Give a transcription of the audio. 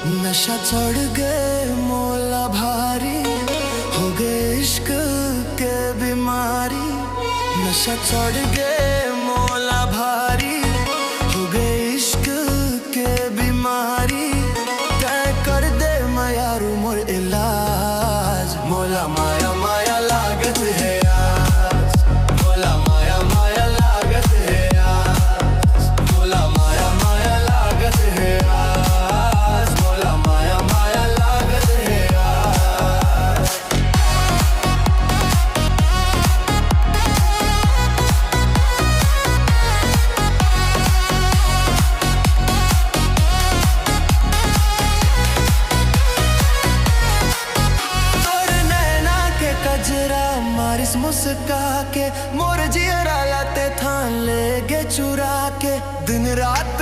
नशा चढ़ गए मोला भारी, हो गए इश्क के बीमारी। नशा चढ़ गए मोला भारी, हो गए इश्क के बीमारी। तय कर दे मायारू मोर इलाज, मोला माया माया लागत है आज, मोला माया माया लागत है आज, मोला माया माया लागत है आज, मोला माया माया लागत है आज। कजरा मारिस मुस्का के मोर जियरा लाते थान ले गे चुरा के। दिन रात